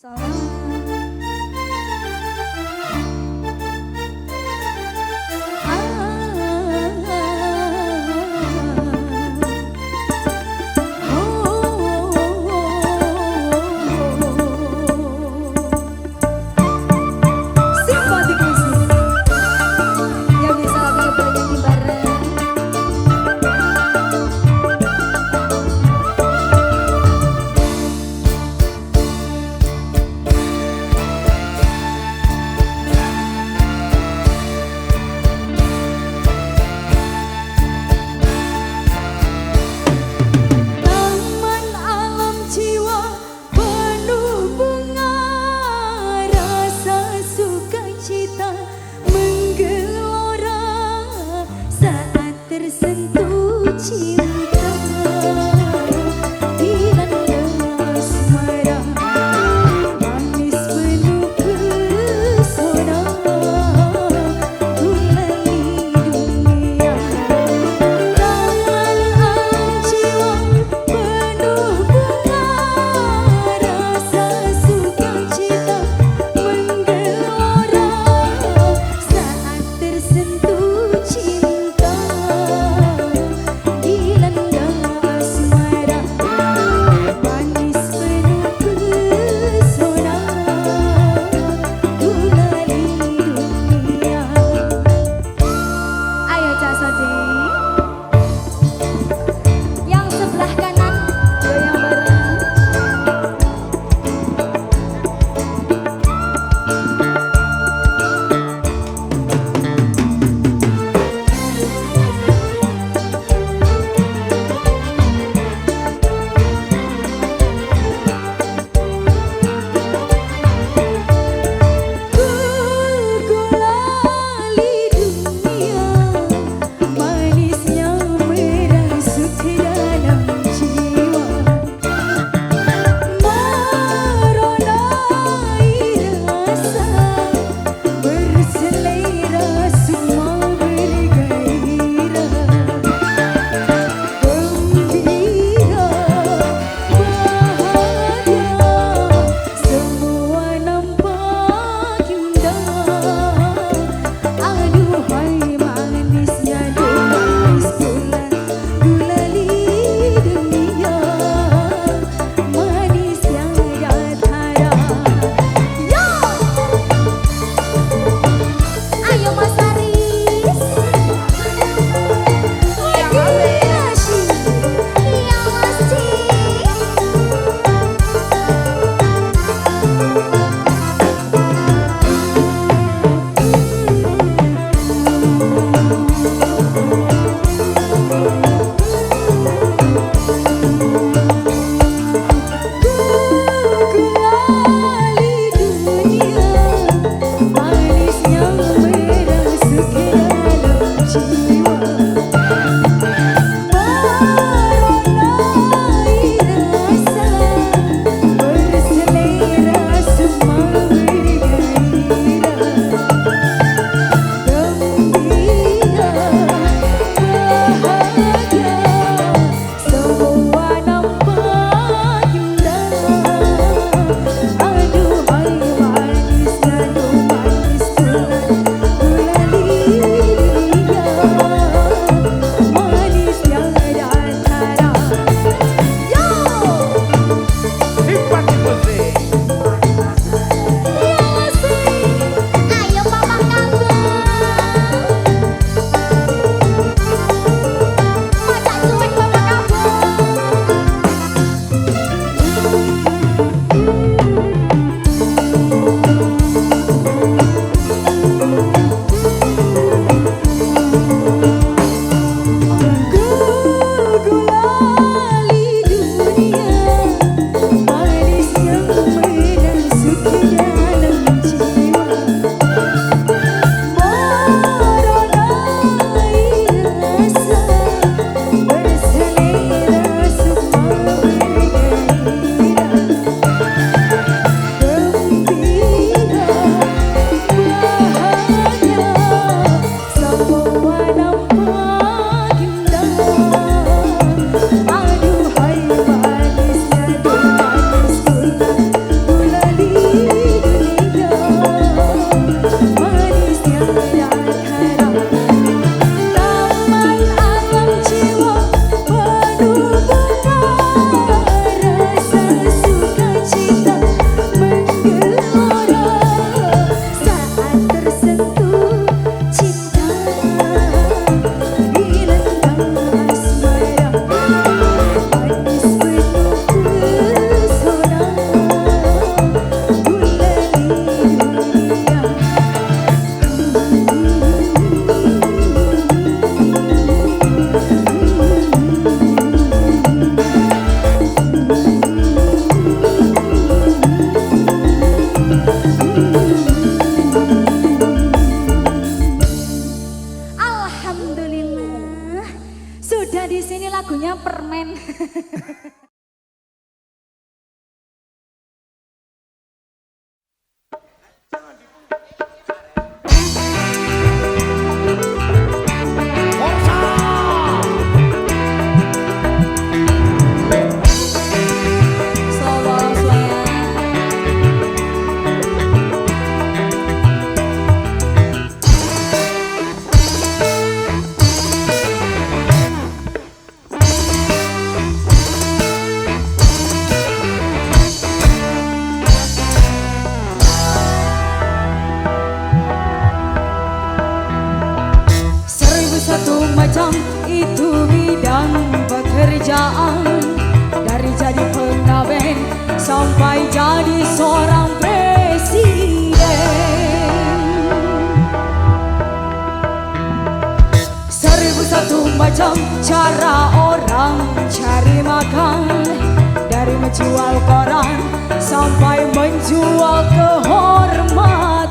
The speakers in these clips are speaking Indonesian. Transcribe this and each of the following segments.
Salam. Simpatik musik yang bisa kami bernyanyi bareng. jadi seorang presiden. 1001 macam cara orang cari makan, dari menjual koran sampai menjual kehormatan.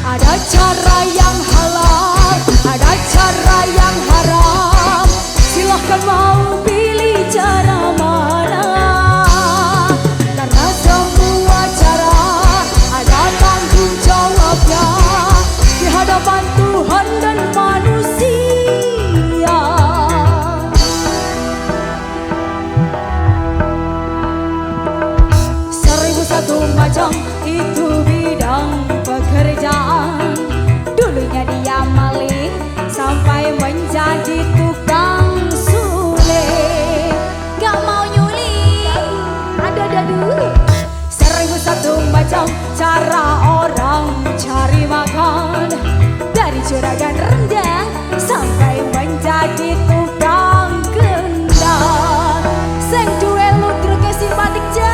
Ada cara yang halal, ada cara yang haram. Silahkan mau pilih cara mana, karena semua cara ada tanggung jawabnya di hadapan Tuhan dan manusia. 1001 macam itu bidang pekerjaan. Dulunya dia maling sampai menjadi tukang suling. Gak mau nyuling, ada dulu. 1001 macam cara orang cari makan, dari juragan rendah sampai menjadi tukang kendang. Sing duwe ludruk simpatik jan.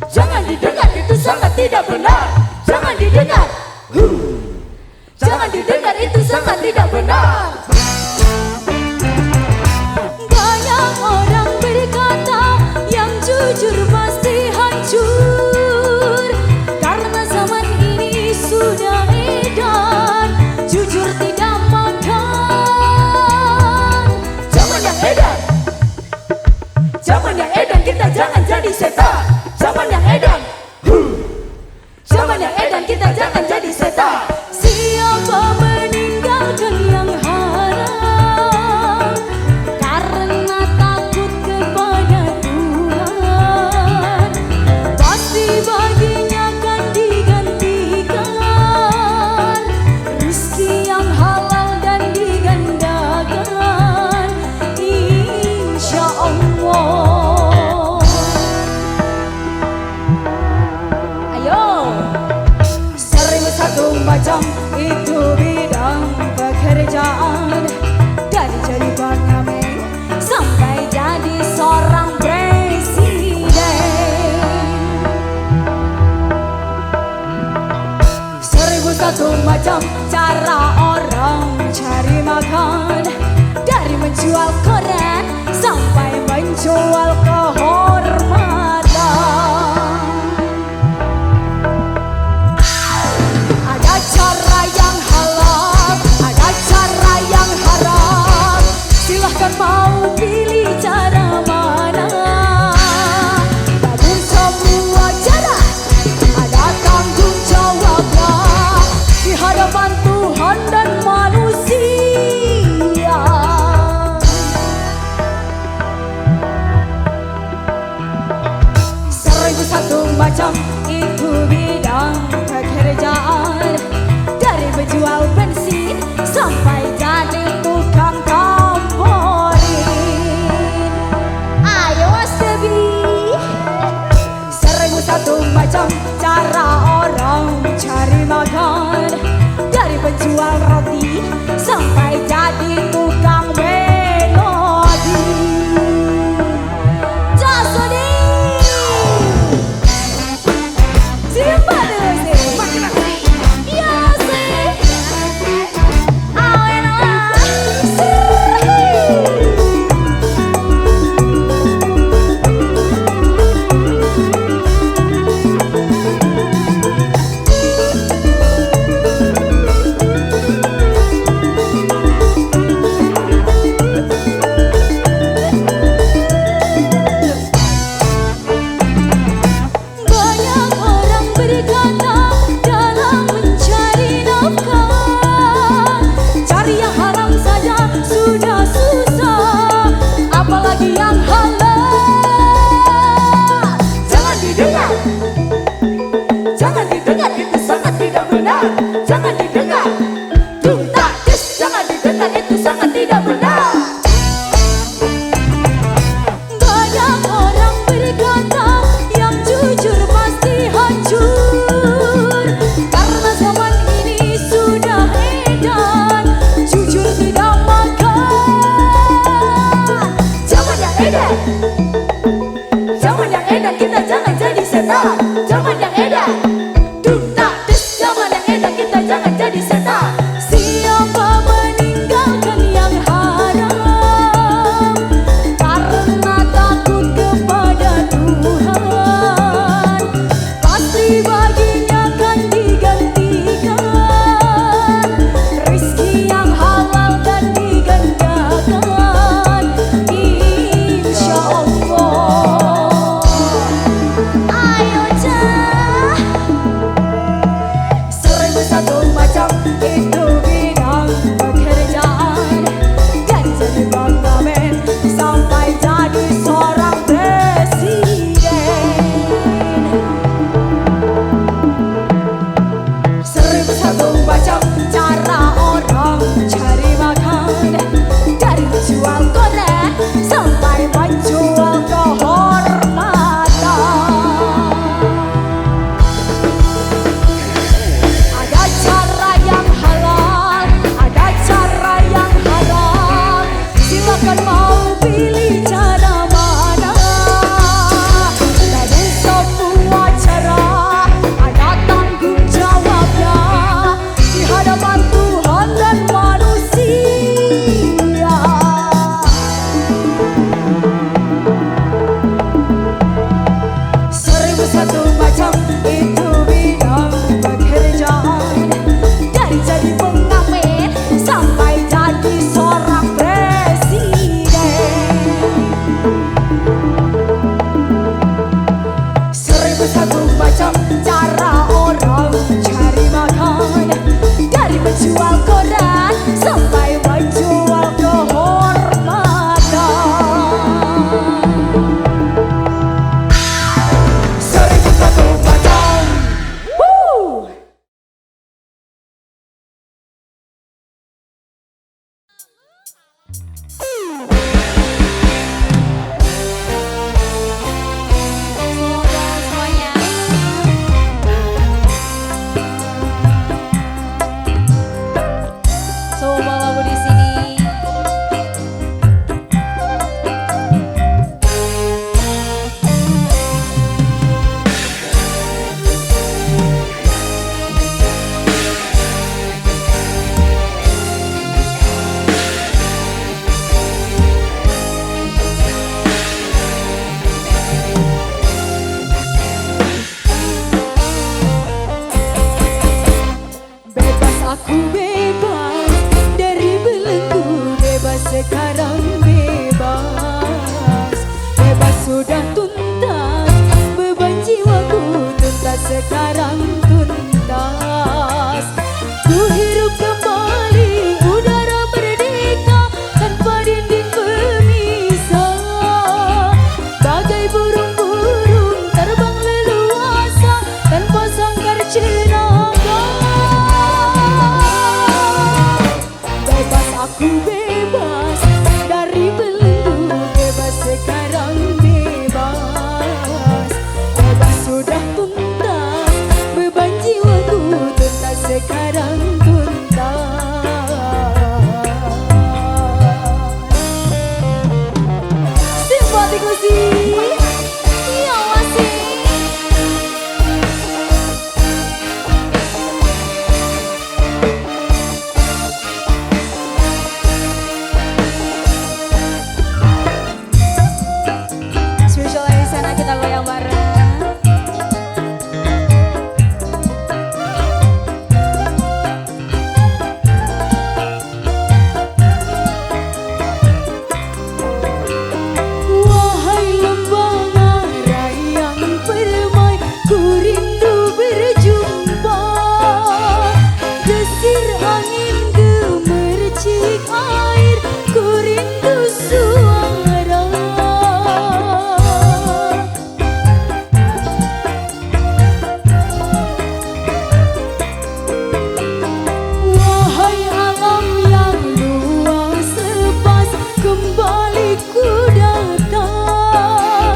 Jangan didengar, itu sangat tidak benar. Jangan didengar, jangan didengar, itu sangat tidak benar. Banyak orang berkata yang jujur pasti hancur, karena zaman ini sudah edan jujur tidak makan. Zaman yang edan, zaman yang edan, kita jangan jadi setan. Zaman yang edan, zaman yang edan, kita jangan jadi setan. Siapa meninggalkan yang haram karena takut kepada Tuhan, pasti baginya akan digantikan rezeki yang halal dan digandakan, insya Allah. 1001 macam itu bidang pekerjaan, dari jadi pengamen sampai jadi seorang presiden. 1001 macam cara orang cari makan, dari menjual koran sampai menjual kehormatan. Cara yang halal, ada cara yang haram. Silahkan mau pilih cara mana, namun semua cara ada tanggung jawabnya di hadapan Tuhan dan manusia. setan. Siapa meninggalkan yang haram karena takut kepada Tuhan, pasti baginya kan digantikan rezeki yang halal dan digandakan, insya Allah. Ayo Cah, 1001 macam itu bidang pekerjaan, dan jadi bangga men sampai jadi seorang presiden. 1001 macam cara orang cari makan, dari menjual korek sampai menjual kehormatan. Ada cara yang halal, ada cara yang haram. Silakan mau pilih cara mana. Dari semua cara ada tanggung jawabnya di hadapan Tuhan dan manusia. 1001 macam itu bidang pekerjaan, dari jadi pengamen sampai jadi seorang presiden. 1001 macam cara orang cari makan, dari menjual koran sampai menjual kehormatan. 1001 macam. Woo! semoga semuanya semua lagu di sini Bebas aku bebas dari belenggu, bebas sekarang bebas. Bebas sudah tuntas, beban jiwaku tuntas sekarang tuntas. Ku hirup kembali udara merdeka tanpa dinding pemisah. Bagai burung-burung terbang leluasa tanpa sangkar cenaka. Bebas aku bebas dari belenggu, bebas sekarang bebas. Bebas sudah tuntas, beban jiwaku tuntas sekarang tuntas. Simpatiku sih, iya masih. Spesial di sana kita goyang bareng. Wahai lembah arai yang permai, ku rindu berjumpa. Desir angin gemercik air, ku rindu suara. Wahai alam yang luas lepas, kembali ku datang,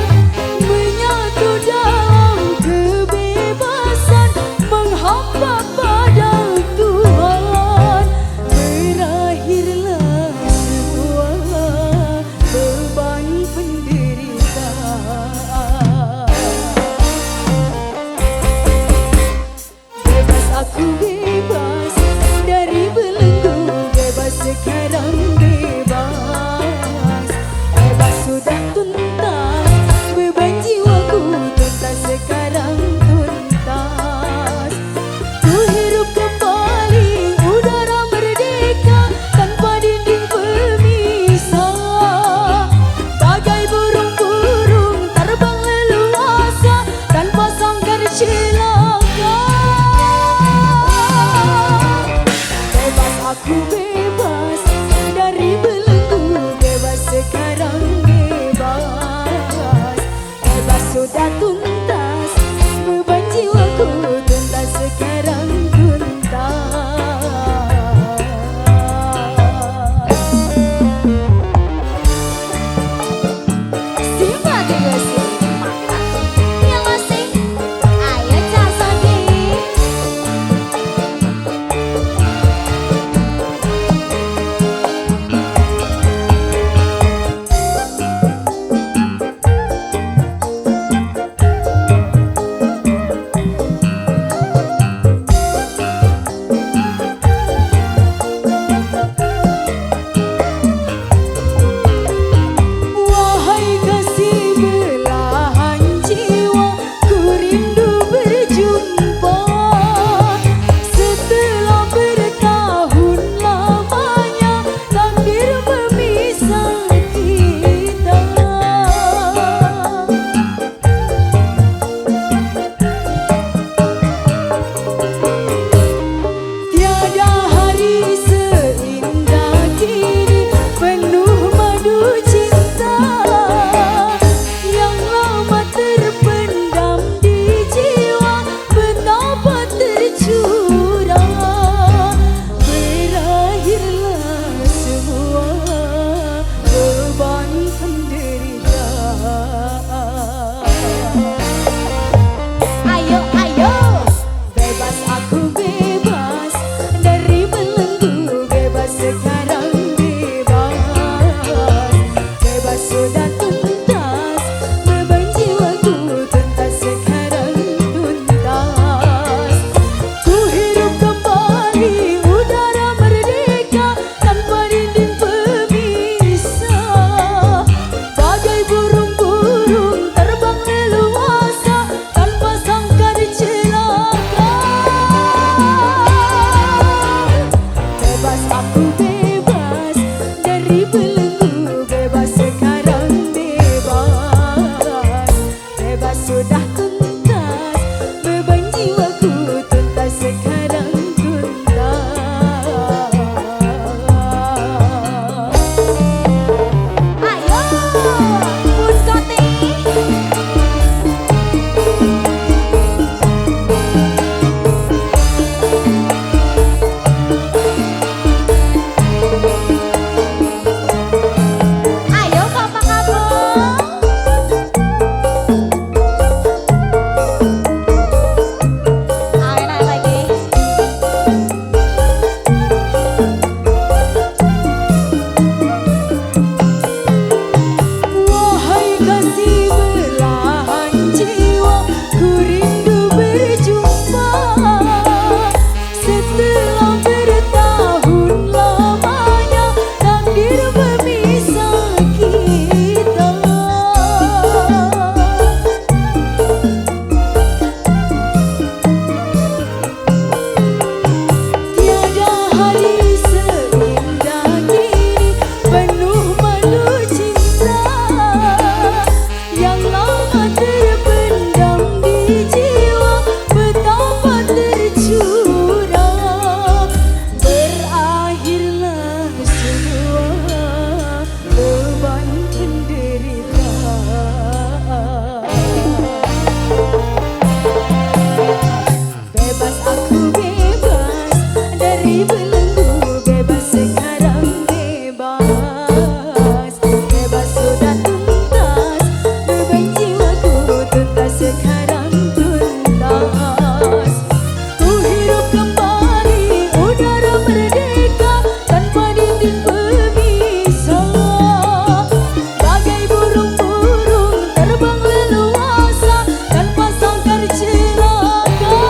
menyatu dalam kebebasan, menghamba pada Tuhan. Berakhirlah aku bebas dari belenggu, bebas sekarang bebas. Bebas sudah tuntas, beban jiwaku tuntas sekarang tuntas. Ayo, Puskoti. Ayo papa kamu. Enak lagi. Wahai kasih belahan jiwa, ku rindu berjumpa. Setelah bertahun lamanya takdir memisah kita. Tiada hari seindah kini, penuh malu cinta yang lama terpendam di jiwa, betapa tercurah. Berakhirlah semua beban penderitaan. Bebas aku bebas dari belenggu, bebas sekarang bebas. Bebas sudah tuntas, beban jiwaku tuntas sekarang tuntas. Ku hirup kembali udara merdeka tanpa dinding pemisah. Bagai burung-burung terbang leluasa tanpa sangkar celaka.